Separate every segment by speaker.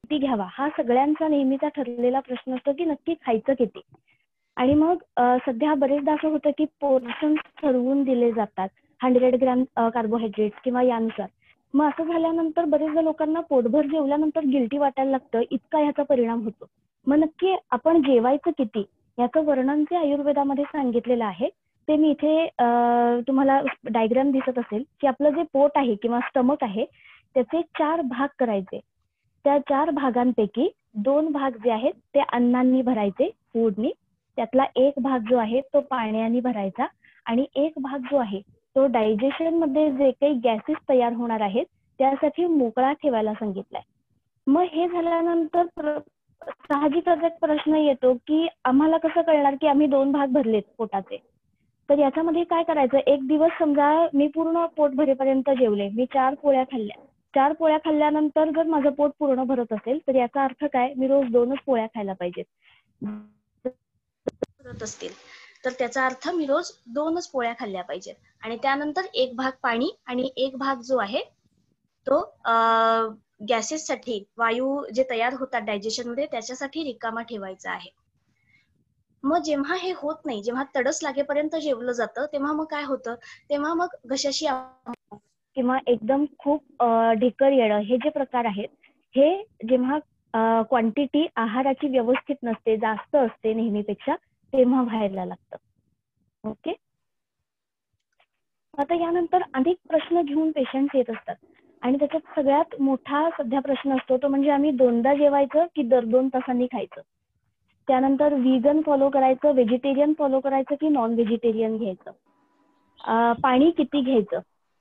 Speaker 1: किती घ्यावा हा सगळ्यांचा नेहमीचा ठरलेला प्रश्न असतो की नक्की खायचं किती. आणि मग सध्या बरेचदा असं होतं की पोर्शन ठरवून दिले जातात 100 ग्रॅम कार्बोहायड्रेट किंवा यानुसार. मग असं झाल्यानंतर बरेचदा लोकांना पोटभर जेवल्यानंतर गिल्टी वाटायला लागतं, इतका ह्याचा परिणाम होतो. मग नक्की आपण जेवायचं किती याचं वर्णन ते आयुर्वेदामध्ये सांगितलेलं आहे. ते मी इथे तुम्हाला डायग्राम दिसत असेल की आपलं जे पोट आहे किंवा स्टमक आहे त्याचे 4 भाग करायचे. त्या 4 भागांपैकी 2 भाग जे आहेत ते अन्नांनी भरायचे, फूडनी. त्यातला एक भाग जो आहे तो पाण्याने भरायचा आणि एक भाग जो आहे तो डायजेशन मध्ये जे काही गॅसेस तयार होणार आहेत त्यासाठी मोकळा ठेवायला सांगितलाय. मग हे झाल्यानंतर साहजिकच एक प्रश्न येतो की आम्हाला कसं कळणार की आम्ही 2 भाग भरलेत पोटाचे. तर याच्यामध्ये काय करायचं, एक दिवस समजा मी पूर्ण पोट भरेपर्यंत जेवले, मी 4 पोळ्या खाल्ल्या. 4 पोळ्या खाल्ल्यानंतर जर माझं पोट पूर्ण भरत असेल तर याचा अर्थ काय, मी रोज 2च पोळ्या खायला पाहिजेत. भरत असतील तर त्याचा अर्थ मी रोज 2च पोळ्या खाल्ल्या पाहिजेत. आणि त्यानंतर एक भाग पाणी आणि एक भाग जो आहे तो गॅसेससाठी, वायू जे तयार होतात डायजेशन मध्ये त्याच्यासाठी रिकामा ठेवायचा आहे. मग जेव्हा हे होत नाही, जेव्हा तडस लागेपर्यंत जेवलं जातं तेव्हा मग काय होतं, तेव्हा मग घशाशी किंवा एकदम खूप ढेकर येणं हे जे प्रकार आहेत हे जेव्हा क्वांटिटी आहाराची व्यवस्थित नसते, जास्त असते नेहमीपेक्षा, तेव्हा व्हायला लागतं. ओके. आता यानंतर अनेक प्रश्न घेऊन पेशंट येत असतात आणि त्याच्यात सगळ्यात मोठा सध्या प्रश्न असतो तो म्हणजे आम्ही 2दा जेवायचं की दर 2 तासांनी खायचं. त्यानंतर व्हिगन फॉलो करायचं, व्हेजिटेरियन फॉलो करायचं की नॉन व्हेजिटेरियन घ्यायचं. पाणी किती घ्यायचं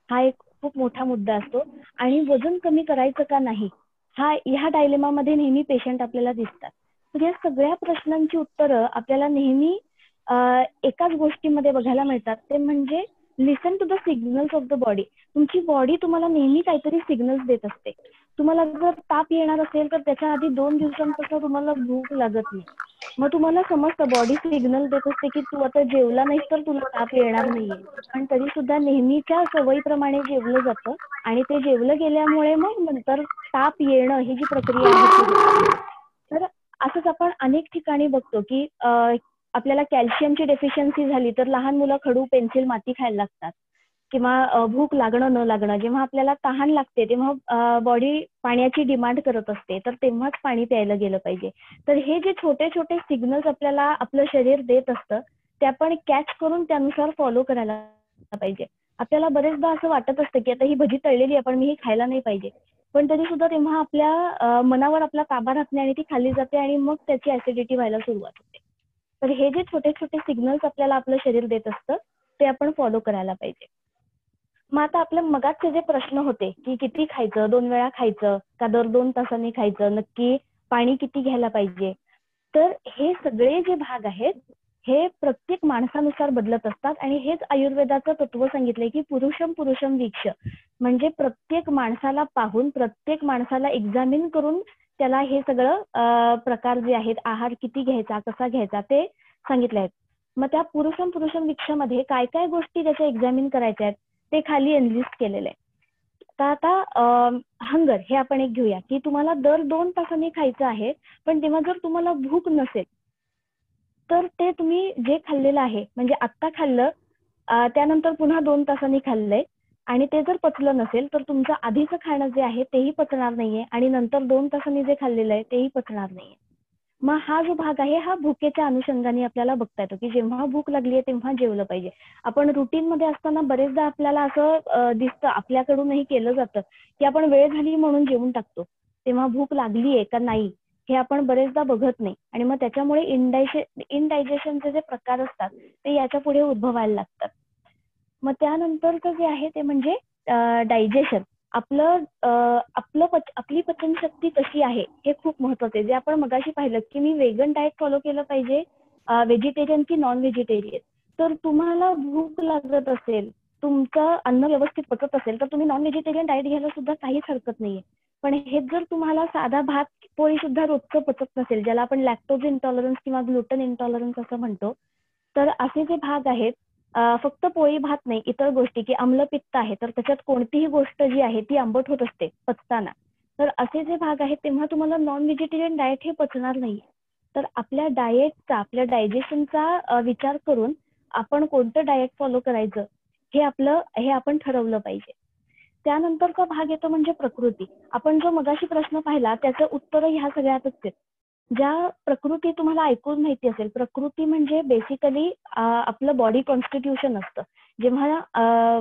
Speaker 1: हा एक खूप मोठा मुद्दा असतो. आणि वजन कमी करायचं का नाही ह्या डायलेमामध्ये नेहमी पेशंट आपल्याला दिसतात. तर या सगळ्या प्रश्नांची उत्तरं आपल्याला नेहमी एकाच गोष्टीमध्ये बघायला मिळतात, ते म्हणजे listen to the signals of the body. तुमची बॉडी तुम्हाला नेहमी काहीतरी सिग्नल्स देत असते. तुम्हाला जर ताप येणार असेल तर त्याच्या आधी 2 दिवसांपासून तुम्हाला भूक लागत नाही. मग तुम्हाला समजतं बॉडी सिग्नल देत असते की तू आता जेवला नाहीस तर तुला ताप येणार नाहीये. पण तरी सुद्धा नेहमीच्या सवयीप्रमाणे जेवलं जातं आणि ते जेवलं गेल्यामुळे मग नंतर ताप येणं ही जी प्रक्रिया आहे ती होते. तर असंच आपण अनेक ठिकाणी बघतो की आपल्याला कॅल्शियमची डेफिशियन्सी झाली तर लहान मुलं खडू, पेन्सिल, माती खायला लागतात. किंवा भूक लागणं न लागणं, जेव्हा आपल्याला तहान लागते तेव्हा बॉडी पाण्याची डिमांड करत असते तर तेव्हाच पाणी प्यायला गेलं पाहिजे. तर हे जे छोटे छोटे सिग्नल्स आपल्याला आपलं शरीर देत असतं ते आपण कॅच करून त्यानुसार फॉलो करायला पाहिजे. आपल्याला बरेचदा असं वाटत असतं की आता ही भजी तळलेली आहे पण मी ही खायला नाही पाहिजे, पण तरी सुद्धा तेव्हा आपल्या मनावर आपला ताबा राहत नाही आणि ती खाल्ली जाते आणि मग त्याची ऍसिडिटी व्हायला सुरुवात होते. तर हे जे छोटे छोटे सिग्नल्स आपल्याला आपलं शरीर देत असतं ते आपण फॉलो करायला पाहिजे. मग आता आपल्या मगाचे जे प्रश्न होते की किती खायचं, 2 वेळा खायचं का दर 2 तासांनी खायचं, नक्की पाणी किती घ्यायला पाहिजे, तर हे सगळे जे भाग आहेत हे प्रत्येक माणसानुसार बदलत असतात. आणि हेच आयुर्वेदाचं तत्व सांगितलंय की पुरुषम पुरुषम वीक्ष, म्हणजे प्रत्येक माणसाला पाहून, प्रत्येक माणसाला एक्झामिन करून त्याला हे सगळं प्रकार जे आहेत, आहार किती घ्यायचा, कसा घ्यायचा ते सांगितले आहेत. मग त्या पुरुषम पुरुषम वीक्षामध्ये काय काय गोष्टी त्याच्या एक्झामिन करायच्या आहेत ते खाली एनलिस्ट केलेलं आहे. तर आता हंगर हे आपण एक घेऊया की तुम्हाला दर 2 तासांनी खायचं आहे, पण तेव्हा जर तुम्हाला भूक नसेल तर ते तुम्ही जे खाल्लेलं आहे म्हणजे आत्ता खाल्लं त्यानंतर पुन्हा 2 तासांनी खाल्लंय आणि ते जर पचलं नसेल तर तुमचं आधीचं खाणं जे आहे तेही पचणार नाहीये आणि नंतर 2 तासांनी जे खाल्लेलं आहे तेही पचणार नाहीये. मग हा जो भाग आहे हा भुकेच्या अनुषंगाने आपल्याला बघता येतो की जेव्हा भूक लागलीये तेव्हा जेवलं पाहिजे. आपण रुटीन मध्ये असताना बरेचदा आपल्याला असं दिसतं, आपल्याकडूनही केलं जातं की आपण वेळ झाली म्हणून जेवून टाकतो, तेव्हा भूक लागलीये का नाही हे आपण बरेचदा बघत नाही आणि मग त्याच्यामुळे इनडायजेशनचे जे प्रकार असतात ते याच्या पुढे उद्भवायला लागतात. मग त्यानंतरचं जे आहे ते म्हणजे डायजेशन. आपली पचनशक्ती कशी आहे हे खूप महत्वाचं आहे. जे आपण मगाशी पाहिलं की मी वेगन डाएट फॉलो केलं पाहिजे, व्हेजिटेरियन की नॉन व्हेजिटेरियन. तर तुम्हाला भूक लागत असेल, तुमचं अन्न व्यवस्थित पचत असेल तर तुम्ही नॉन व्हेजिटेरियन डाएट घ्यायला सुद्धा काहीच हरकत नाहीये. पण हेच जर तुम्हाला साधा भात पोळी सुद्धा रोजचं पचत नसेल, ज्याला आपण लॅक्टोज इंटॉलरन्स किंवा ग्लुटन इंटॉलरन्स असं म्हणतो, तर असे जे भाग आहेत फक्त पोळी भात नाही, इतर गोष्टी की आम्लपित्त आहे तर त्याच्यात कोणतीही गोष्ट जी आहे ती आंबट होत असते पचताना. तर असे जे भाग आहेत तेव्हा तुम्हाला नॉन व्हेजिटेरियन डाएट हे पचणार नाही. तर आपल्या डाएटचा, आपल्या डायजेशनचा विचार करून आपण कोणतं डाएट फॉलो करायचं हे आपण ठरवलं पाहिजे. त्यानंतरचा भाग येतो म्हणजे प्रकृती. आपण जो मगाशी प्रश्न पाहिला त्याचं उत्तर ह्या सगळ्यातच आहे. ज्या प्रकृती तुम्हाला ऐकून माहिती असेल, प्रकृती म्हणजे बेसिकली आपलं बॉडी कॉन्स्टिट्यूशन असतं. जेव्हा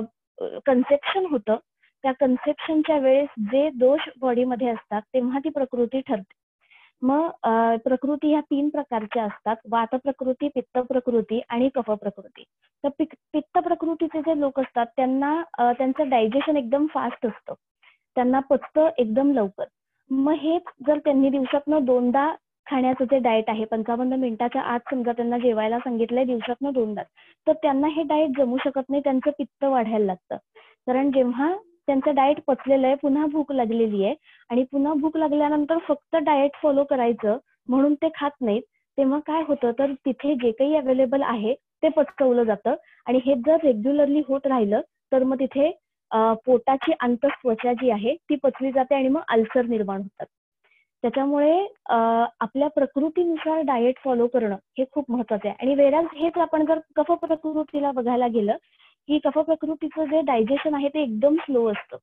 Speaker 1: कन्सेप्शन होतं त्या कन्सेप्शनच्या वेळेस जे दोष बॉडीमध्ये असतात तेव्हा ती प्रकृती ठरते. मग प्रकृती ह्या 3 प्रकारच्या असतात, वात प्रकृती, पित्त प्रकृती आणि कफ प्रकृती. तर पित्त प्रकृतीचे जे लोक असतात त्यांना त्यांचं डायजेशन एकदम फास्ट असतं, त्यांना पचतं एकदम लवकर. मग हेच जर त्यांनी दिवसातनं 2दा खाण्याचं जे डाएट आहे 55 मिनिटाच्या आत समजा त्यांना जेवायला सांगितलंय दिवसातनं 2दा, तर त्यांना हे डाएट जमू शकत नाही, त्यांचं पित्त वाढायला लागतं. कारण जेव्हा त्यांचं डाएट पचलेलं आहे, पुन्हा भूक लागलेली आहे आणि पुन्हा भूक लागल्यानंतर फक्त डाएट फॉलो करायचं म्हणून ते खात नाहीत, तेव्हा काय होतं तर तिथे जे काही अवेलेबल आहे ते पचवलं जातं आणि हे जर रेग्युलरली होत राहिलं तर मग तिथे पोटाची आंतस्त्वचा जी आहे ती पचली जाते आणि मग अल्सर निर्माण होतात. त्याच्यामुळे आपल्या प्रकृतीनुसार डाएट फॉलो करणं हे खूप महत्वाचं आहे. आणि वेळेस हेच आपण जर कफ प्रकृतीला बघायला गेलं की कफ प्रकृतीचं जे डायजेशन आहे ते एकदम स्लो असतं.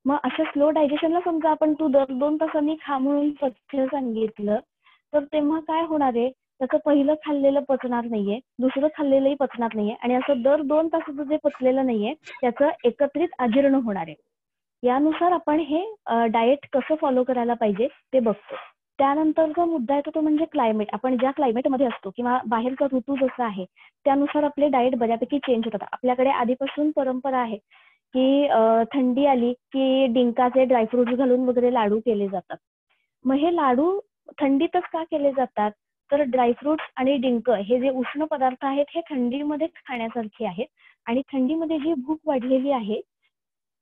Speaker 1: मग अशा स्लो डायजेशनला समजा आपण तू दर 2 तासांनी खा म्हणून पथ्य सांगितलं तर तेव्हा काय होणार आहे, त्याचं पहिलं खाल्लेलं पचणार नाहीये, दुसरं खाल्लेलंही पचणार नाहीये आणि असं दर 2 तासाचं जे पचलेलं नाहीये त्याचं एकत्रित अजीर्ण होणार आहे. यानुसार आपण हे डाएट कसं फॉलो करायला पाहिजे ते बघतो. त्यानंतरचा मुद्दा येतो तो म्हणजे क्लायमेट. आपण ज्या क्लायमेटमध्ये असतो किंवा बाहेरचा ऋतू जसा आहे त्यानुसार आपले डाएट बऱ्यापैकी चेंज होतात. आपल्याकडे आधीपासून परंपरा आहे की थंडी आली की डिंकाचे ड्रायफ्रुट्स घालून वगैरे लाडू केले जातात. मग हे लाडू थंडीतच का केले जातात, तर ड्रायफ्रुट्स आणि डिंक हे जे उष्ण पदार्थ आहेत हे थंडीमध्ये खाण्यासारखे आहेत आणि थंडीमध्ये जी भूक वाढलेली आहे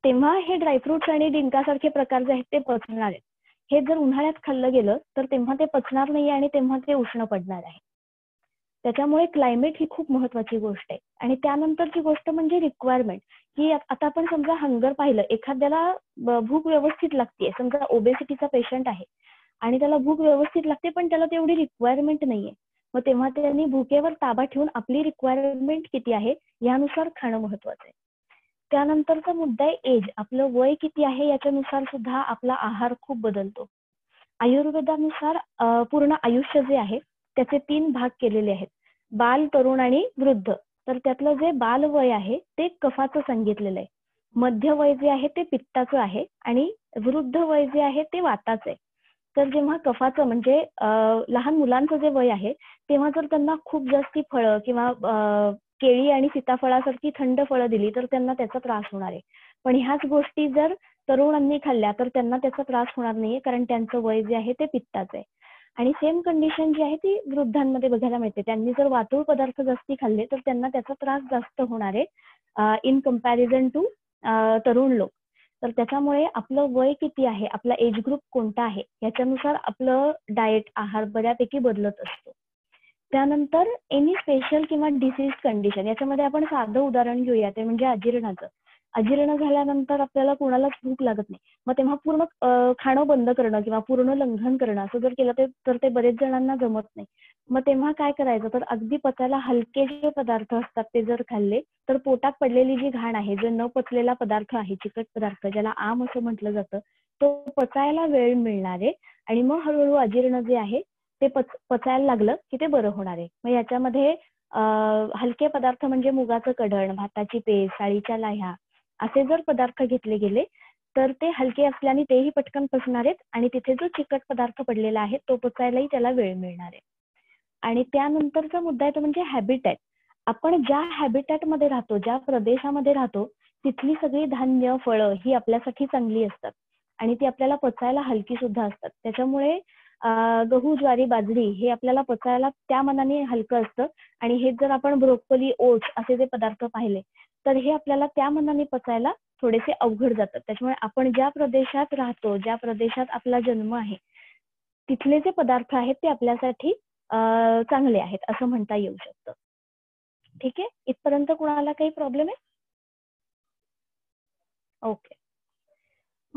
Speaker 1: तेव्हा हे ड्रायफ्रुट्स आणि डिंकासारखे प्रकार जे आहेत ते पचणार आहेत. हे जर उन्हाळ्यात खाल्लं गेलं तर तेव्हा ते पचणार नाही आणि तेव्हा ते उष्ण पडणार आहे. त्याच्यामुळे क्लायमेट ही खूप महत्वाची गोष्ट आहे. आणि त्यानंतरची गोष्ट म्हणजे रिक्वायरमेंट, की आता आपण समजा हंगर पाहिलं, एखाद्याला भूक व्यवस्थित लागते, समजा ओबेसिटीचा पेशंट आहे आणि त्याला भूक व्यवस्थित लागते पण त्याला तेवढी रिक्वायरमेंट नाहीये, मग तेव्हा त्यांनी भुकेवर ताबा ठेवून आपली रिक्वायरमेंट किती आहे यानुसार खाणं महत्वाचं आहे. त्यानंतरचा मुद्दा आहे एज. आपलं वय किती आहे याच्यानुसार सुद्धा आपला आहार खूप बदलतो. आयुर्वेदानुसार पूर्ण आयुष्य जे आहे त्याचे 3 भाग केलेले आहेत, बाल, तरुण आणि वृद्ध. तर त्यातलं जे बाल वय आहे ते कफाचं सांगितलेलं आहे, मध्य वय जे आहे ते पित्ताचं आहे आणि वृद्ध वय जे आहे ते वाताचं आहे. तर जेव्हा कफाचं म्हणजे लहान मुलांचं जे वय आहे तेव्हा जर त्यांना खूप जास्ती फळं किंवा केळी आणि सीताफळासारखी थंड फळं दिली तर त्यांना त्याचा त्रास होणार आहे. पण ह्याच गोष्टी जर तरुणांनी खाल्ल्या तर त्यांना त्याचा त्रास होणार नाहीये, कारण त्यांचं वय जे आहे ते पित्ताचं आहे. आणि सेम कंडिशन जी आहे ती वृद्धांमध्ये बघायला मिळते. त्यांनी जर वातुळ पदार्थ जास्ती खाल्ले तर त्यांना त्याचा त्रास जास्त होणार आहे इन कंपॅरिझन टू तरुण लोक. तर त्याच्यामुळे आपलं वय किती आहे, आपला एज ग्रुप कोणता आहे याच्यानुसार आपलं डाएट, आहार बऱ्यापैकी बदलत असतो. त्यानंतर एनी स्पेशल किंवा डिसीज कंडिशन, याच्यामध्ये आपण साधं उदाहरण घेऊया, ते म्हणजे अजीर्णाचं. अजीर्ण झाल्यानंतर आपल्याला कोणालाच भूक लागत नाही, मग तेव्हा पूर्ण खाणं बंद करणं किंवा पूर्ण लंघन करणं असं जर केलं तर ते बरेच जणांना जमत नाही. मग तेव्हा काय करायचं, तर अगदी पचायला हलके जे पदार्थ असतात ते जर खाल्ले तर पोटात पडलेली जी घाण आहे, जो न पचलेला पदार्थ आहे, चिकट पदार्थ ज्याला आम असं म्हटलं जातं, तो पचायला वेळ मिळणार आहे आणि मग हळूहळू अजीर्ण जे आहे ते पचायला लागलं की ते बरं होणार आहे. मग याच्यामध्ये हलके पदार्थ म्हणजे मुगाचं कढण, भाताची पेज, साळीच्या लाह्या असे जर पदार्थ घेतले गेले तर ते हलके असल्याने तेही पटकन पचणार आहेत आणि तिथे जो चिकट पदार्थ पडलेला आहे तो पचायलाही त्याला वेळ मिळणार आहे. आणि त्यानंतरचा मुद्दा आहे तो म्हणजे हॅबिटॅट. आपण ज्या हॅबिटॅटमध्ये राहतो, ज्या प्रदेशामध्ये राहतो, तिथली सगळी धान्य, फळं ही आपल्यासाठी चांगली असतात आणि ती आपल्याला पचायला हलकी सुद्धा असतात. त्याच्यामुळे गहू, ज्वारी, बाजरी हे आपल्याला पचायला त्या मनाने हलकं असतं आणि हे जर आपण ब्रोकोली, ओट्स असे जे पदार्थ पाहिले तर हे आपल्याला त्या मनाने पचायला थोडेसे अवघड जातात. त्याच्यामुळे आपण ज्या प्रदेशात राहतो, ज्या प्रदेशात आपला जन्म आहे, तिथले जे पदार्थ आहेत ते आपल्यासाठी चांगले आहेत असं म्हणता येऊ शकतं. ठीक आहे, इथपर्यंत कुणाला काही प्रॉब्लेम आहे? ओके.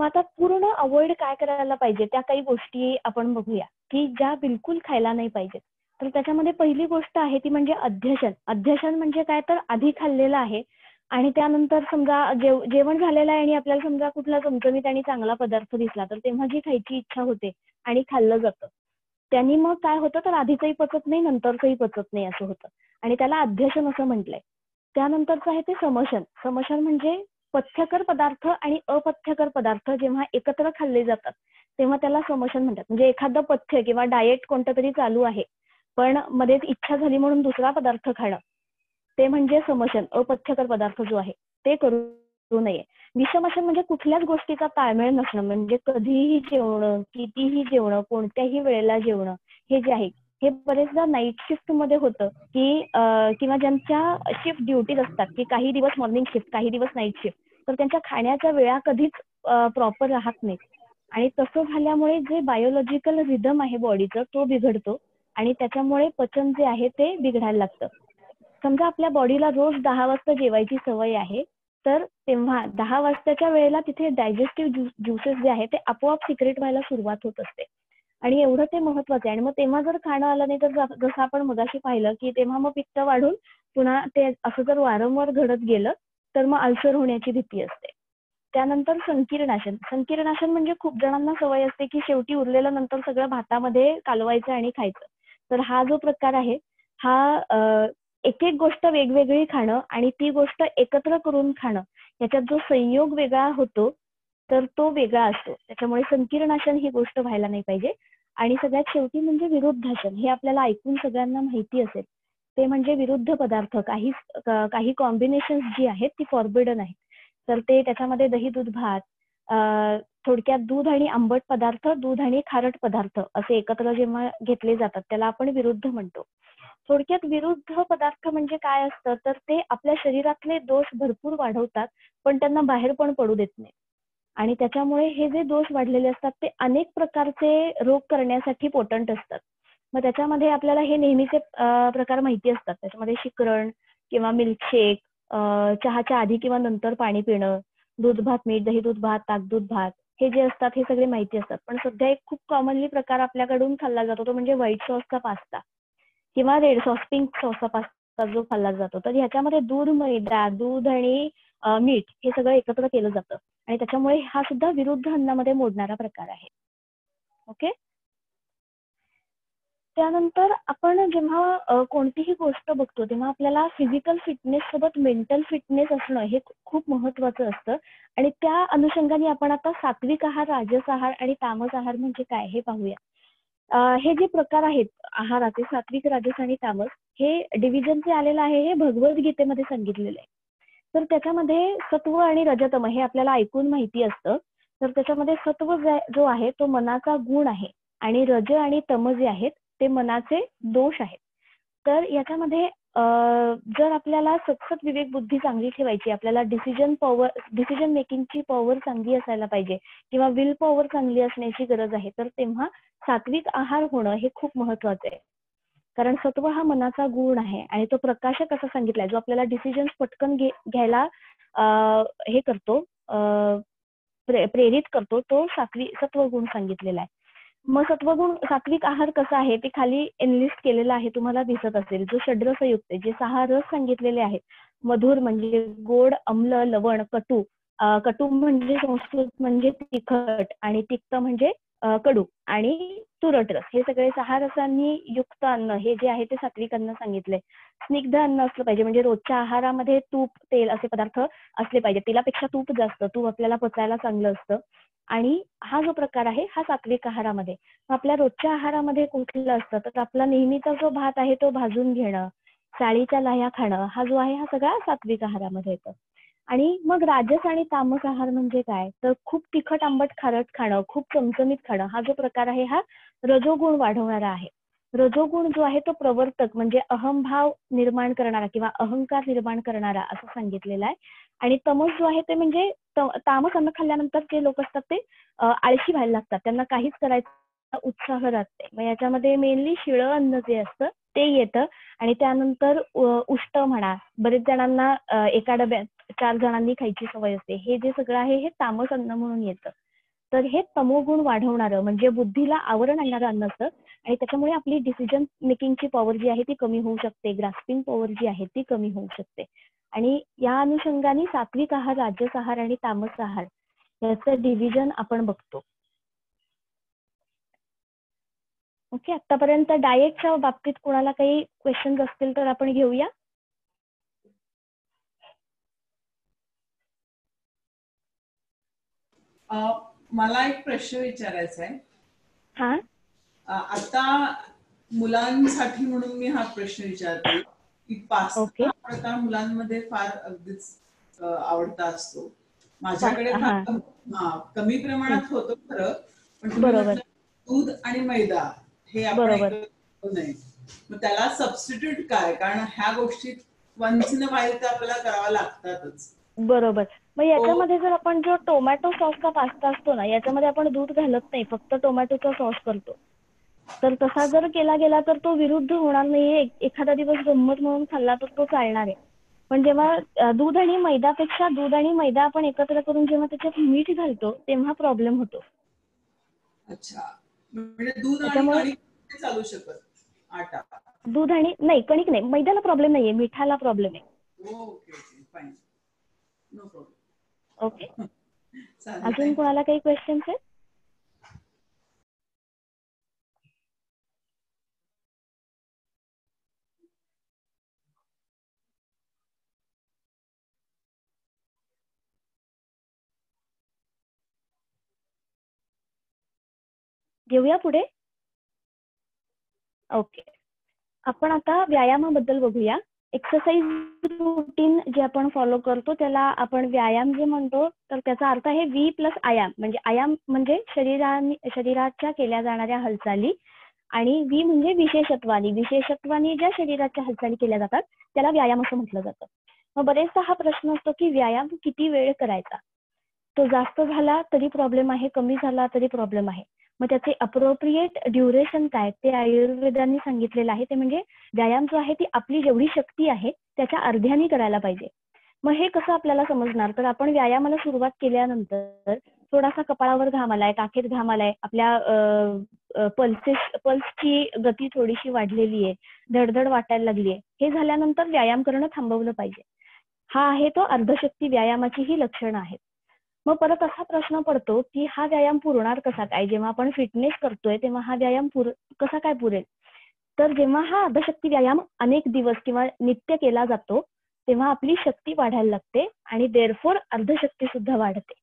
Speaker 1: मग आता पूर्ण अवॉइड काय करायला पाहिजे त्या काही गोष्टी आपण बघूया की ज्या बिलकुल खायला नाही पाहिजेत. तर त्याच्यामध्ये पहिली गोष्ट आहे ती म्हणजे अध्यशन. अध्यशन म्हणजे काय, तर आधी खाल्लेलं आहे आणि त्यानंतर समजा जेवण झालेलं आहे आणि आपल्याला समजा कुठला चमचमीत आणि चांगला पदार्थ दिसला तर तेव्हा जी खायची इच्छा होते आणि खाल्लं जातं. त्यांनी मग काय होतं, तर आधीचंही पचत नाही नंतरचंही पचत नाही असं होतं आणि त्याला अध्यशन असं म्हटलंय. त्यानंतरचं आहे ते समशन. समशन म्हणजे पथ्यकर पदार्थ आणि अपथ्यकर पदार्थ जेव्हा एकत्र खाल्ले जातात तेव्हा त्याला समशन म्हणतात. म्हणजे एखादं पथ्य किंवा डाएट कोणतं तरी चालू आहे पण मध्येच इच्छा झाली म्हणून दुसरा पदार्थ खाणं, ते म्हणजे समशन. अपथ्यकर पदार्थ जो आहे ते करू नये. विषमशन म्हणजे कुठल्याच गोष्टीचा ताळमेळ नसणं, म्हणजे कधीही जेवणं, कितीही जेवणं, कोणत्याही वेळेला जेवणं, हे जे आहे हे बरेचदा नाईट शिफ्ट मध्ये होतं की किंवा ज्यांच्या शिफ्ट ड्युटीज असतात की काही दिवस मॉर्निंग शिफ्ट काही दिवस नाईट शिफ्ट, तर त्यांच्या खाण्याच्या वेळा कधीच प्रॉपर राहत नाहीत आणि तसं झाल्यामुळे जे बायोलॉजिकल रिदम आहे बॉडीचं तो बिघडतो आणि त्याच्यामुळे पचन जे आहे ते बिघडायला लागतं. समजा आपल्या बॉडीला रोज 10 वाजता जेवायची सवय आहे, तर तेव्हा 10 वाजताच्या वेळेला तिथे डायजेस्टिव्ह ज्युसेस जे आहे ते आपोआप सिक्रेट व्हायला सुरुवात होत असते आणि एवढं ते महत्वाचं आहे. आणि मग तेव्हा जर खाणं आलं नाही तर जसं आपण मगाशी पाहिलं की तेव्हा मग पित्त वाढून पुन्हा ते असं जर वारंवार घडत गेलं तर मग अल्सर होण्याची भीती असते. त्यानंतर संकीर्णाशन. संकीर्णाशन म्हणजे खूप जणांना सवय असते की शेवटी उरलेलं नंतर सगळं भातामध्ये कालवायचं आणि खायचं. तर हा जो प्रकार आहे हा एक एक गोष्ट वेगवेगळी खाणं आणि ती गोष्ट एकत्र करून खाणं याच्यात जो संयोग वेगळा होतो तर तो वेगळा असतो. त्याच्यामुळे संकीर्णाशन ही गोष्ट व्हायला नाही पाहिजे. आणि सगळ्यात शेवटी म्हणजे विरुद्धाशन. हे आपल्याला ऐकून सगळ्यांना माहिती असेल. ते म्हणजे विरुद्ध पदार्थ. काही कॉम्बिनेशन्स जी आहेत ती फॉरबिडन आहेत. तर ते त्याच्यामध्ये दही दूध भात, थोडक्यात दूध आणि आंबट पदार्थ, दूध आणि खारट पदार्थ असे एकत्र जेव्हा घेतले जातात त्याला आपण विरुद्ध म्हणतो. थोडक्यात विरुद्ध पदार्थ म्हणजे काय असतं, तर ते आपल्या शरीरातले दोष भरपूर वाढवतात पण त्यांना बाहेर पण पडू देत नाही आणि त्याच्यामुळे हे जे दोष वाढलेले असतात ते अनेक प्रकारचे रोग करण्यासाठी पोटंट असतात. मग त्याच्यामध्ये आपल्याला हे नेहमीचे प्रकार माहिती असतात. त्याच्यामध्ये शिकरण किंवा मिल्कशेक, चहाच्या आधी किंवा नंतर पाणी पिणं, दूध भात मीठ, दही दूध भात, ताक दूध भात, हे जे असतात हे सगळे माहिती असतात. पण सध्या एक खूप कॉमनली प्रकार आपल्याकडून खाल्ला जातो तो म्हणजे व्हाईट सॉसचा पास्ता किंवा रेड सॉस, पिंक सॉसचा पास्ता जो खाल्ला जातो. तर ह्याच्यामध्ये दूध, मैदा, दूध आणि मीठ हे सगळं एकत्र केलं जातं आणि त्याच्यामुळे हा सुद्धा विरुद्ध अन्नामध्ये मोडणारा प्रकार आहे. ओके. त्यानंतर आपण जेव्हा कोणतीही गोष्ट बघतो तेव्हा आपल्याला फिजिकल फिटनेस सोबत मेंटल फिटनेस असणं हे खूप महत्वाचं असतं आणि त्या अनुषंगाने आपण आता सात्विक आहार, राजस आहार आणि तामस आहार म्हणजे काय हे पाहूया. हे जे प्रकार आहेत आहाराचे, सात्विक, राजस आणि तामस, हे डिव्हिजन जे आलेलं आहे हे भगवद्गीतेमध्ये सांगितलेलं आहे. तर त्याच्यामध्ये सत्व आणि रजतम हे आपल्याला ऐकून माहिती असतं. तर त्याच्यामध्ये सत्व जो आहे तो मनाचा गुण आहे आणि रज आणि तम जे आहेत ते मनाचे दोष आहेत. तर याच्यामध्ये जर आपल्याला सतत विवेक बुद्धी चांगली ठेवायची, आपल्याला डिसिजन मेकिंगची पॉवर चांगली असायला पाहिजे किंवा विल पॉवर चांगली असण्याची गरज आहे, तर तेव्हा सात्विक आहार होणं हे खूप महत्वाचं आहे. कारण सत्व हा मनाचा गुण आहे आणि तो प्रकाशक असा सांगितलाय जो आपल्याला डिसिजन पटकन घ्यायला हे करतो, प्रेरित करतो, तो सत्वगुण सांगितलेला आहे. मग सत्वगुण सात्विक आहार कसा आहे ते खाली एनलिस्ट केलेला आहे, तुम्हाला दिसत असेल. जो षड्रसयुक्त आहे, जे 6 रस सांगितलेले आहेत. मधुर म्हणजे गोड, अम्ल, लवण, कटू. कटू म्हणजे संस्कृत म्हणजे तिखट आणि तिक्त म्हणजे कडू आणि तुरट रस. हे सगळे 6 रसांनी युक्त अन्न हे जे आहे ते सात्विक अन्न सांगितलंय. स्निग्ध अन्न असलं पाहिजे, म्हणजे रोजच्या आहारामध्ये तूप, तेल असे पदार्थ असले पाहिजे. तेलापेक्षा तूप जास्त, तूप आपल्याला पचायला चांगलं असतं. आणि हा जो प्रकार आहे हा सात्विक आहारामध्ये. आपल्या रोजच्या आहारामध्ये कुठलं असतं, तर आपला नेहमीचा जो भात आहे तो भाजून घेणं, साळीच्या लाह्या खाणं, हा जो आहे हा सगळा सात्विक आहारामध्ये येतो. आणि मग राजस आणि तामस आहार म्हणजे काय, तर खूप तिखट, आंबट, खारट खाणं, खूप चमचमीत खाणं, हा जो प्रकार आहे हा रजोगुण वाढवणारा आहे. रजोगुण जो आहे तो प्रवर्तक म्हणजे अहंभाव निर्माण करणारा किंवा अहंकार निर्माण करणारा असं सांगितलेलं आहे. आणि तमस जो आहे ते म्हणजे तामस अन्न खाल्ल्यानंतर जे लोक असतात ते आळशी व्हायला लागतात, त्यांना काहीच करायचा उत्साह राहत नाही. मग याच्यामध्ये मेनली शिळं अन्न जे असतं ते येतं आणि त्यानंतर उष्ट म्हणा, बरेच जणांना एका डब्यात 4 जणांनी खायची सवय असते. हे जे सगळं आहे हे तामस अन्न म्हणून येतं. तर हे तमोगुण वाढवणारं म्हणजे बुद्धीला आवरण आणणारं अन्न असतं आणि त्याच्यामुळे आपली डिसिजन मेकिंगची पॉवर जी आहे ती कमी होऊ शकते, ग्रास्पिंग पॉवर जी आहे ती कमी होऊ शकते. आणि या अनुषंगाने सात्विक आहार, राजस आहार आणि तामस आहार याचं डिव्हिजन आपण बघतो. ओके, आतापर्यंत डाएटच्या बाबतीत कोणाला काही क्वेश्चन्स असतील तर आपण घेऊया.
Speaker 2: मला एक प्रश्न विचारायचा आहे.
Speaker 1: हा,
Speaker 2: आता मुलांसाठी म्हणून मी हा प्रश्न विचारते की पास्ता हा प्रकार मुलांमध्ये फार अगदीच आवडता असतो. माझ्याकडे कमी प्रमाणात होतो खरं, पण तुम्ही म्हटलं दूध आणि मैदा हे आपण एकत्र नये, मग त्याला सबस्टिट्यूट काय? कारण ह्या गोष्टी वन्स इन अ व्हाईल तर आपल्याला कराव्या लागतातच.
Speaker 1: बरोबर. मग याच्यामध्ये जर आपण जो टोमॅटो सॉसचा पास्ता असतो ना, याच्यामध्ये आपण दूध घालत नाही, फक्त टोमॅटोचा सॉस करतो. तर तसा जर केला गेला तर तो विरुद्ध होणार नाहीये. एखादा दिवस गंमत म्हणून खाल्ला तर तो चालणार आहे. पण जेव्हा दूध आणि मैदापेक्षा दूध आणि मैदा आपण एकत्र करून जेव्हा त्याच्यात मीठ घालतो तेव्हा प्रॉब्लेम होतो.
Speaker 2: अच्छा, म्हणजे दूध आणि कणिक चालू शकत, आटा.
Speaker 1: दूध आणि नाही, कणिक नाही, मैद्याला प्रॉब्लेम नाहीये, मिठाला प्रॉब्लेम आहे.
Speaker 2: Okay, fine, no problem.
Speaker 1: Okay, अजून कोणाला काही क्वेश्चन्स आहेत? घेऊया पुढे. ओके, आपण आता व्यायामाबद्दल बघूया. एक्सरसाइज रुटीन जे आपण फॉलो करतो त्याला आपण व्यायाम जे म्हणतो, तर त्याचा अर्थ आहे व्ही प्लस आयाम. म्हणजे आयाम म्हणजे शरीराच्या केल्या जाणाऱ्या हालचाली आणि व्ही म्हणजे विशेषत्वानी ज्या शरीराच्या हालचाली केल्या जातात त्याला व्यायाम असं म्हटलं जातं. मग बरेचदा हा प्रश्न असतो की व्यायाम किती वेळ करायचा? तो जास्त झाला तरी प्रॉब्लेम आहे, कमी झाला तरी प्रॉब्लेम आहे. मग त्याचे अप्रोप्रिएट ड्युरेशन काय ते आयुर्वेदाने सांगितलेलं आहे. ते म्हणजे व्यायाम जो आहे ती आपली जेवढी शक्ती आहे त्याच्या अर्ध्याने करायला पाहिजे. मग हे कसं आपल्याला समजणार? तर आपण व्यायामाला सुरुवात केल्यानंतर थोडासा कपाळावर घाम आलाय, काखेत घाम आलाय, आपल्या पल्सची गती थोडीशी वाढलेली आहे, धडधड वाटायला लागली आहे, हे झाल्यानंतर व्यायाम करणं थांबवलं पाहिजे. हा आहे तो अर्धशक्ती व्यायामाची ही लक्षणं आहेत. मग परत असा प्रश्न पडतो की हा व्यायाम पुरणार कसा काय? जेव्हा आपण फिटनेस करतोय तेव्हा हा व्यायाम कसा काय पुरेल? तर जेव्हा हा अर्धशक्ती व्यायाम अनेक दिवस किंवा नित्य केला जातो तेव्हा आपली शक्ती वाढायला लागते आणि देअरफॉर अर्धशक्ती सुद्धा वाढते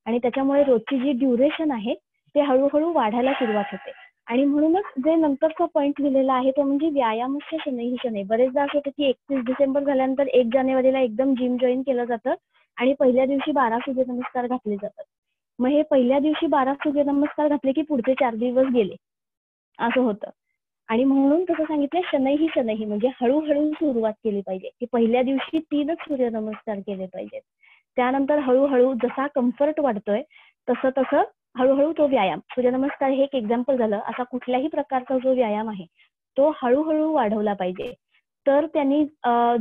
Speaker 1: आणि त्याच्यामुळे रोजची जी ड्युरेशन आहे ते हळूहळू वाढायला सुरुवात होते. आणि म्हणूनच जे नंतरचा पॉईंट लिहिलेला आहे तो म्हणजे व्यायामस्य शनैः शनैः. बरेचदा असं होतं की 31 डिसेंबर झाल्यानंतर 1 जानेवारीला एकदम जिम जॉईन केलं जातं आणि पहिल्या दिवशी 12 सूर्यनमस्कार घातले जातात. मग हे पहिल्या दिवशी 12 सूर्यनमस्कार घातले की पुढचे 4 दिवस गेले असं होतं. आणि म्हणून कसं सांगितलं, शनैः शनैः म्हणजे हळूहळू सुरुवात केली पाहिजे की पहिल्या दिवशी 3च सूर्यनमस्कार केले पाहिजेत. त्यानंतर हळूहळू जसा कम्फर्ट वाढतोय तसं तसं हळूहळू तो व्यायाम, सूर्यनमस्कार हे एक एक्झाम्पल झालं, असा कुठल्याही प्रकारचा जो व्यायाम आहे तो हळूहळू वाढवला पाहिजे. तर त्यांनी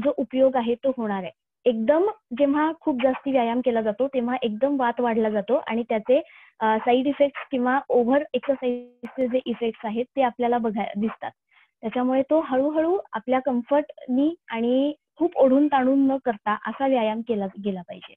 Speaker 1: जो उपयोग आहे तो होणार आहे. एकदम जेव्हा खूप जास्ती व्यायाम केला जातो तेव्हा एकदम वात वाढला जातो आणि त्याचे साईड इफेक्ट्स किंवा ओव्हर एक्सरसाइजचे जे इफेक्ट्स आहेत ते आपल्याला दिसतात. त्याच्यामुळे तो हळूहळू आपल्या कम्फर्टनी आणि खूप ओढून ताणून न करता असा व्यायाम केला गेला पाहिजे.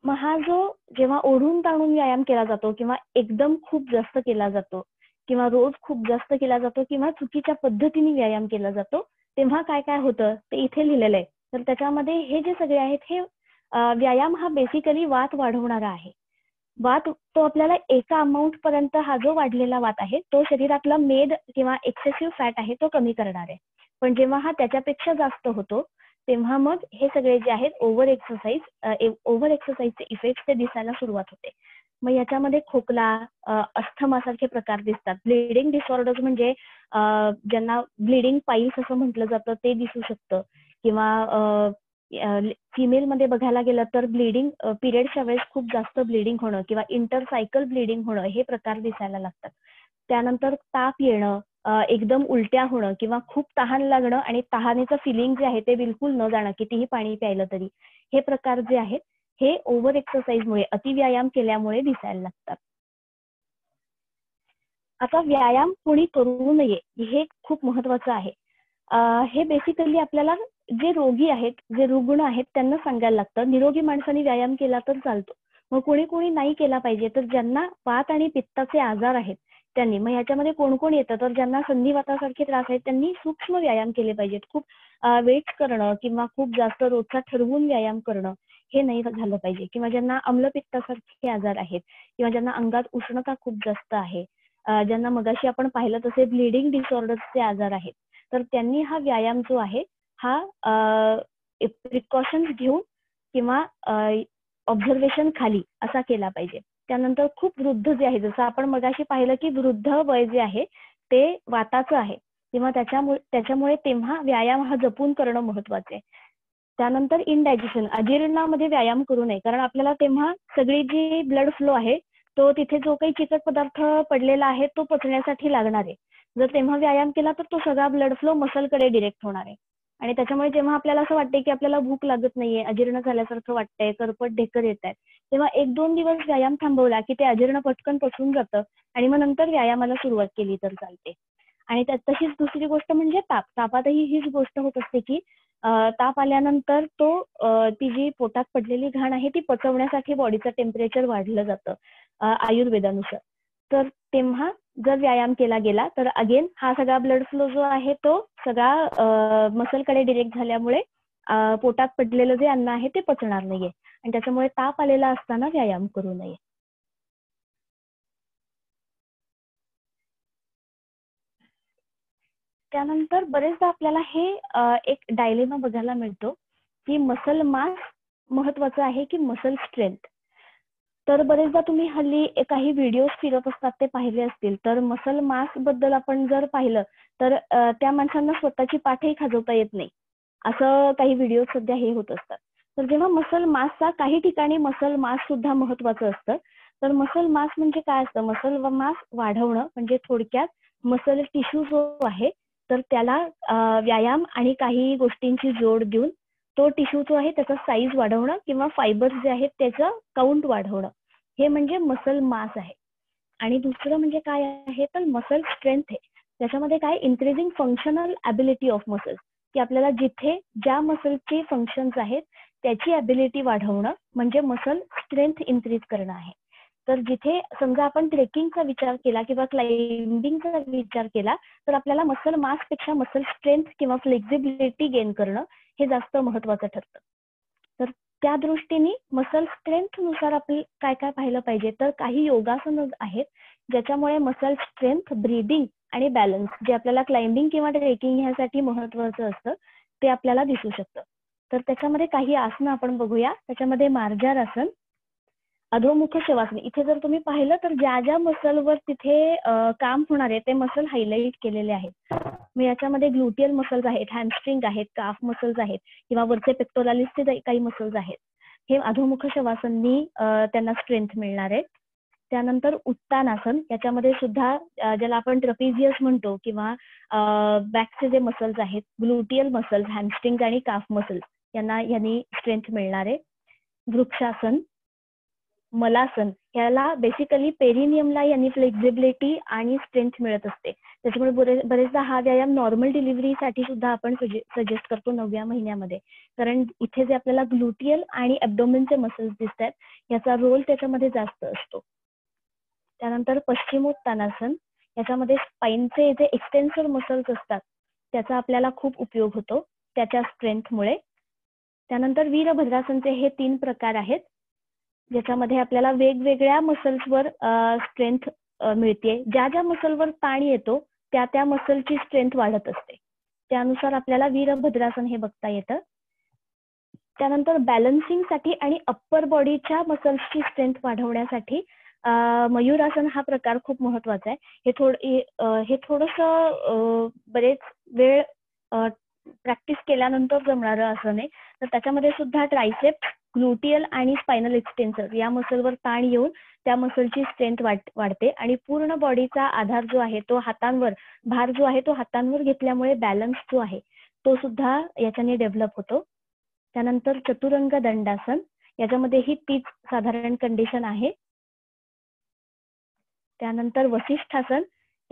Speaker 1: मग हा जो जेव्हा ओढून ताणून व्यायाम केला जातो किंवा एकदम खूप जास्त केला जातो किंवा रोज खूप जास्त केला जातो किंवा चुकीच्या पद्धतीने व्यायाम केला जातो तेव्हा काय काय होतं ते इथे लिहिलेलं आहे. तर त्याच्यामध्ये हे जे सगळे आहेत हे व्यायाम हा बेसिकली वात वाढवणारा आहे. वात तो आपल्याला एका अमाऊंट पर्यंत हा जो वाढलेला वात आहे तो शरीरातला मेद किंवा एक्सेसिव्ह फॅट आहे तो कमी करणार आहे. पण जेव्हा हा त्याच्यापेक्षा जास्त होतो तेव्हा मग हे सगळे जे आहेत ओव्हर एक्सरसाइजचे इफेक्ट ते दिसायला सुरुवात होते. मग याच्यामध्ये खोकला, अस्थमा सारखे प्रकार दिसतात. ब्लिडिंग डिसऑर्डर्स म्हणजे ज्यांना ब्लिडिंग पाईल्स असं म्हटलं जातं ते दिसू शकतं किंवा फिमेल मध्ये बघायला गेलं तर ब्लिडिंग पिरियडच्या वेळेस खूप जास्त ब्लिडिंग होणं किंवा इंटरसायकल ब्लिडिंग होणं हे प्रकार दिसायला लागतात. त्यानंतर ताप येणं, एकदम उलट्या होणं किंवा खूप तहान लागणं आणि तहानेचं फिलिंग जे आहे ते बिलकुल न जाणं कितीही पाणी प्यायलं तरी, हे प्रकार जे आहेत हे ओव्हर एक्सरसाइजमुळे अतिव्यायाम केल्यामुळे दिसायला लागतात. आता व्यायाम कोणी करू नये हे खूप महत्वाचं आहे. हे बेसिकली आपल्याला जे रोगी आहेत, जे रुग्ण आहेत त्यांना सांगायला लागतं. निरोगी माणसाने व्यायाम केला तर चालतो. मग कोणी कोणी नाही केला पाहिजे, तर ज्यांना वात आणि पित्ताचे आजार आहेत त्यांनी, मग ह्याच्यामध्ये कोण कोण येतं, तर ज्यांना संधिवातासारखे त्रास आहेत त्यांनी सूक्ष्म व्यायाम केले पाहिजेत. खूप वेट्स करणं किंवा खूप जास्त रोजचा ठरवून व्यायाम करणं हे नाही झालं पाहिजे. किंवा ज्यांना अम्लपित्तासारखे आजार आहेत किंवा ज्यांना अंगात उष्णता खूप जास्त आहे, ज्यांना मगाशी आपण पाहिलं तसे ब्लिडिंग डिसऑर्डर्सचे आजार आहेत, तर त्यांनी हा व्यायाम जो आहे हा प्रिकॉशन्स घेऊन किंवा ऑब्झर्वेशन खाली असा केला पाहिजे. त्यानंतर खूप वृद्ध जे आहे, जसं आपण मगाशी पाहिलं की वृद्ध वय जे आहे ते वाताचं आहे, किंवा त्याच्यामुळे तेव्हा व्यायाम हा जपून करणं महत्वाचं आहे. त्यानंतर इनडायजेशन, अजीर्णामध्ये व्यायाम करू नये, कारण आपल्याला तेव्हा सगळी जी ब्लड फ्लो आहे तो तिथे जो काही चिकट पदार्थ पडलेला आहे तो पचण्यासाठी लागणार आहे. जर तेव्हा व्यायाम केला तर तो सगळा ब्लड फ्लो मसलकडे डिरेक्ट होणार आहे. आणि त्याच्यामुळे जेव्हा आपल्याला असं वाटते की आपल्याला भूक लागत नाहीये, अजीर्ण झाल्यासारखं वाटतंय, करपट ढेकर येत आहेत, तेव्हा 1-2 दिवस व्यायाम थांबवला की ते अजीर्ण पटकन पचून जातं आणि मग नंतर व्यायामाला सुरुवात केली तर चालते. आणि त्यात तशीच दुसरी गोष्ट म्हणजे ताप. तापातही हीच गोष्ट होत असते की ताप आल्यानंतर ती जी पोटात पडलेली घाण आहे ती पचवण्यासाठी बॉडीचं टेम्परेचर वाढलं जातं आयुर्वेदानुसार. तर तेव्हा जर व्यायाम केला गेला तर अगेन हा सगळा ब्लड फ्लो जो आहे तो सगळा मसलकडे डिरेक्ट झाल्यामुळे पोटात पडलेलं जे अन्न आहे ते पचणार नाहीये, आणि त्याच्यामुळे ताप आलेला असताना व्यायाम करू नये. त्यानंतर बरेचदा आपल्याला हे एक डायलेमा बघायला मिळतो की मसल मास महत्वाचं आहे की मसल स्ट्रेंथ. तर बरेचदा तुम्ही हल्ली काही व्हिडिओ फिरत असतात ते पाहिले असतील, तर मसल मास बद्दल आपण जर पाहिलं तर त्या माणसांना स्वतःची पाठही खाजवता येत नाही, असं काही व्हिडिओ सध्या हे होत असतात. तर जेव्हा मसल मासचा काही ठिकाणी मसल मास सुद्धा महत्वाचं असतं. तर मसल मास म्हणजे काय असतं, मसल मास वाढवणं म्हणजे थोडक्यात मसल टिश्यू जो आहे तर त्याला व्यायाम आणि काही गोष्टींची जोड देऊन तो टिश्यू जो आहे त्याचा साईज वाढवणं किंवा फायबर्स जे आहेत त्याचं काउंट वाढवणं, हे म्हणजे मसल मास आहे. आणि दुसरं म्हणजे काय आहे तर मसल स्ट्रेंथ आहे. त्याच्यामध्ये काय, increasing functional ability of muscles, की आपल्याला जिथे ज्या मसलचे फंक्शन्स आहेत त्याची ॲबिलिटी वाढवणं म्हणजे मसल स्ट्रेंथ इन्क्रीज करणं आहे. तर जिथे समजा आपण ट्रेकिंगचा विचार केला किंवा क्लाइम्बिंगचा विचार केला तर आपल्याला मसल मासपेक्षा मसल स्ट्रेंथ किंवा फ्लेक्झिबिलिटी गेन करणं हे जास्त महत्वाचं ठरतं. तर त्या दृष्टीने मसल स्ट्रेंथ नुसार आपण काय काय पाहिलं पाहिजे, तर काही योगासनं आहेत ज्याच्यामुळे मसल स्ट्रेंथ, ब्रीदिंग आणि बॅलन्स जे आपल्याला क्लाइम्बिंग किंवा ट्रेकिंग ह्यासाठी महत्वाचं असतं ते आपल्याला दिसू शकतं. तर त्याच्यामध्ये काही आसनं आपण बघूया. त्याच्यामध्ये मार्जार आसन, अधोमुख शवासनी. इथे जर तुम्ही पाहिलं तर ज्या ज्या मसलवर तिथे काम होणार आहे ते मसल हायलाइट केलेले आहेत. मग याच्यामध्ये ग्लुटियल मसल्स आहेत, हॅमस्ट्रिंग आहेत, काफ मसल्स आहेत किंवा वरचे पेक्टोरालिसचे काही मसल्स आहेत. हे अधोमुख शवासननी त्यांना स्ट्रेंथ मिळणार आहे. त्यानंतर उत्तानासन, याच्यामध्ये सुद्धा ज्याला आपण ट्रपिजियस म्हणतो किंवा बॅकचे जे मसल्स आहेत, ग्लुटियल मसल्स, हॅमस्ट्रिंग आणि काफ मसल्स यांनी स्ट्रेंथ मिळणार आहे. वृक्षासन, मलासन, याला बेसिकली पेरिनियमला यांनी फ्लेक्झिबिलिटी आणि स्ट्रेंथ मिळत असते. त्याच्यामुळे बरेचदा हा व्यायाम नॉर्मल डिलिव्हरीसाठी सुद्धा आपण सजेस्ट करतो 9व्या महिन्यामध्ये, कारण इथे जे आपल्याला ग्लुटियल आणि ॲब्डोमेनचे मसल्स दिसतात याचा रोल त्याच्यामध्ये जास्त असतो. त्यानंतर पश्चिमोत्तानासन, याच्यामध्ये स्पाईनचे जे एक्सटेन्सर मसल्स असतात त्याचा आपल्याला खूप उपयोग होतो त्याच्या स्ट्रेंथमुळे. त्यानंतर वीरभद्रासनचे हे 3 प्रकार आहेत ज्याच्यामध्ये आपल्याला वेगवेगळ्या मसल्सवर स्ट्रेंथ मिळते. ज्या ज्या मसलवर ताण येतो त्या त्या मसलची स्ट्रेंथ वाढत असते. त्यानुसार आपल्याला वीरभद्रासन हे बघता येतं. त्यानंतर बॅलन्सिंगसाठी आणि अप्पर बॉडीच्या मसल्सची स्ट्रेंथ वाढवण्यासाठी मयूरासन हा प्रकार खूप महत्वाचा आहे. हे थोडंसं बरेच वेळ प्रॅक्टिस केल्यानंतर जमणारं आसन आहे. तर त्याच्यामध्ये सुद्धा ट्रायसेप्स, ग्लुटियल आणि स्पायनल एक्सटेन्सर या मसलवर ताण येऊन त्या मसलची स्ट्रेंथ वाढते आणि पूर्ण बॉडीचा आधार जो आहे तो हातांवर, भार जो आहे तो हातांवर घेतल्यामुळे बॅलन्स जो आहे तो सुद्धा याच्याने डेव्हलप होतो. त्यानंतर चतुरंग दंडासन, याच्यामध्ये ही तीच साधारण कंडिशन आहे. त्यानंतर वसिष्ठासन,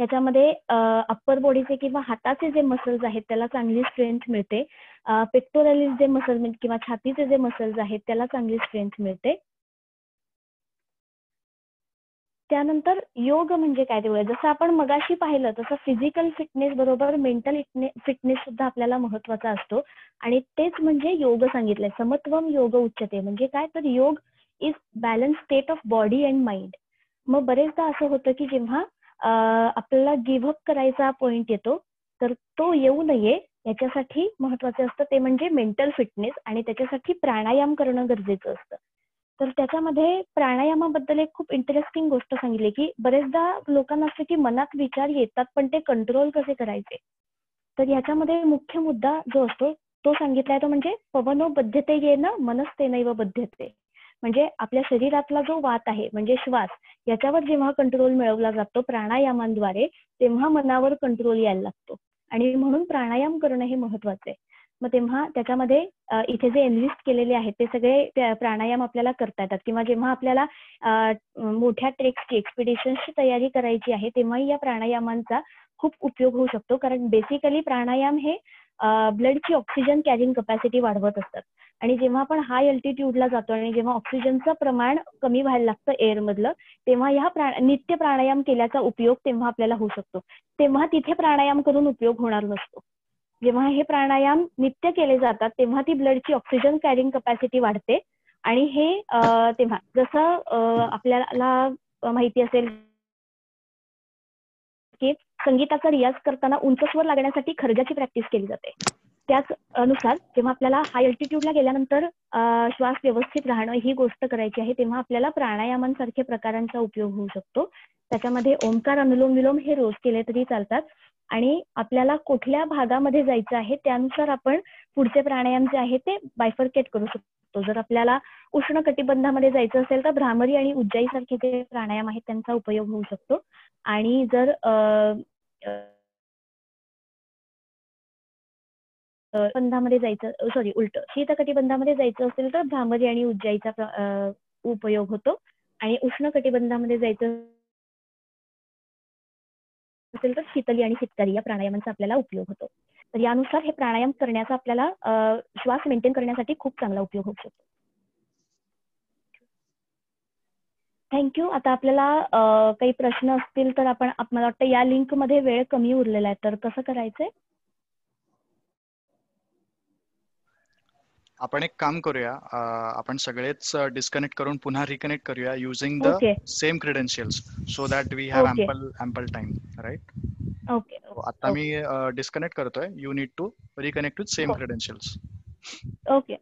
Speaker 1: याच्यामध्ये अप्पर बॉडीचे किंवा हाताचे जे मसल्स आहेत त्याला चांगली स्ट्रेंथ मिळते. पेक्टोरॅलिस जे मसल किंवा छातीचे जे मसल्स आहेत त्याला चांगली स्ट्रेंथ मिळते. त्यानंतर योग म्हणजे काय तेवढं, जसं आपण मगाशी पाहिलं तसं फिजिकल फिटनेस बरोबर मेंटल फिटनेस सुद्धा आपल्याला महत्वाचा असतो. आणि तेच म्हणजे योग सांगितलंय. समत्वम योग उच्चते म्हणजे काय, तर योग is balance state of body and mind. मग बरेचदा असं होतं की जेव्हा आपल्याला गिव्हअप करायचा पॉइंट येतो तर तो येऊ नये याच्यासाठी महत्वाचं असतं ते म्हणजे मेंटल फिटनेस, आणि त्याच्यासाठी प्राणायाम करणं गरजेचं असतं. तर त्याच्यामध्ये प्राणायामाबद्दल एक खूप इंटरेस्टिंग गोष्ट सांगितली की बरेचदा लोकांना असतं की मनात विचार येतात पण ते कंट्रोल कसे करायचे. तर याच्यामध्ये मुख्य मुद्दा जो असतो तो सांगितलाय तो म्हणजे पवनो बध्यते येन मनस्तेनैव बध्यते. म्हणजे आपल्या शरीरातला जो वात आहे म्हणजे श्वास, याच्यावर जेव्हा कंट्रोल मिळवला जातो प्राणायामांद्वारे तेव्हा मनावर कंट्रोल यायला लागतो. आणि म्हणून प्राणायाम करणं हे महत्वाचं आहे. मग तेव्हा त्याच्यामध्ये इथे जे एनलिस्ट केलेले आहेत ते सगळे प्राणायाम आपल्याला करता येतात. किंवा जेव्हा आपल्याला मोठ्या ट्रेक्सची एक्सपिडिशन्सची तयारी करायची आहे तेव्हाही या प्राणायामांचा खूप उपयोग होऊ शकतो. कारण बेसिकली प्राणायाम हे ब्लडची ऑक्सिजन कॅरिंग कपॅसिटी वाढवत असतात. आणि जेव्हा आपण हाय अल्टिट्यूडला जातो आणि जेव्हा ऑक्सिजनचं प्रमाण कमी व्हायला लागतं एअरमधलं, तेव्हा ह्या नित्य प्राणायाम केल्याचा उपयोग तेव्हा आपल्याला होऊ शकतो. तेव्हा तिथे प्राणायाम करून उपयोग होणार नसतो. जेव्हा हे प्राणायाम नित्य केले जातात तेव्हा ती ब्लडची ऑक्सिजन कॅरिंग कपॅसिटी वाढते. आणि हे तेव्हा जसं आपल्याला माहिती असेल की संगीताचा रियाज करताना उंच स्वर लागण्यासाठी खर्जाची प्रॅक्टिस केली जाते. त्याच अनुसार जेव्हा आपल्याला हाय अल्टिट्यूडला गेल्यानंतर श्वास व्यवस्थित राहणं ही गोष्ट करायची आहे तेव्हा आपल्याला प्राणायामांसारख्या प्रकारांचा उपयोग होऊ शकतो. त्याच्यामध्ये ओंकार, अनुलोम विलोम हे रोज केले तरी चालतात. आणि आपल्याला कुठल्या भागामध्ये जायचं आहे त्यानुसार आपण पुढचे प्राणायाम जे आहे ते बायफर्केट करू शकतो. जर आपल्याला उष्ण कटिबंधामध्ये जायचं असेल तर भ्रामरी आणि उज्जाई सारखे जे प्राणायाम आहेत त्यांचा उपयोग होऊ शकतो. आणि जर बंधामध्ये जायचं उलट शीत कटिबंधामध्ये जायचं असेल तर भ्रामरी आणि उज्जाईचा उपयोग होतो. आणि उष्ण कटिबंधामध्ये जायचं असेल तर शीतली आणि शीतकारी या प्राणायामांचा आपल्याला उपयोग होतो. तर यानुसार हे प्राणायाम करण्याचा आपल्याला श्वास मेंटेन करण्यासाठी खूप चांगला उपयोग होऊ शकतो. थँक्यू. आता आपल्याला काही प्रश्न असतील तर आपण, मला वाटतं या लिंक मध्ये वेळ कमी उरलेला आहे तर कसं करायचंय.
Speaker 3: आपण एक काम करूया, आपण सगळेच डिस्कनेक्ट करून पुन्हा रिकनेक्ट करूया using the same credentials so that we have ample time, right.
Speaker 1: Okay.
Speaker 3: आता मी डिस्कनेक्ट करतोय. You need to reconnect with same credentials.
Speaker 1: Okay.